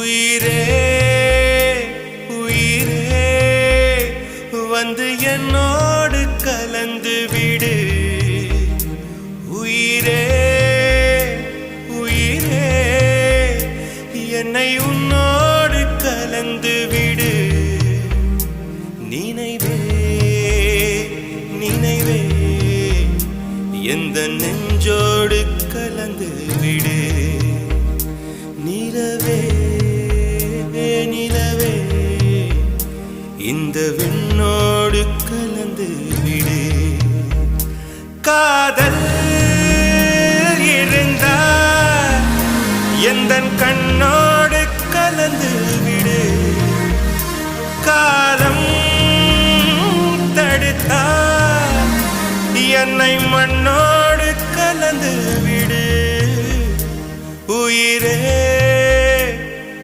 உயிரே உயிரே வந்து என்னோடு கலந்து விடு. உயிரே உயிரே என்னை உன்னோடு கலந்து விடு. நினைவே நினைவே எந்த நெஞ்சோடு கலந்து விடு. நிலவே நிலவே இந்த விண்ணோடு கலந்து விடு. காதல் இருந்தால் எந்தன் கண்ணோடு கலந்து விடு. காலம் தடுத்தால் என்னை மண்ணோடு கலந்து விடு. உயிரே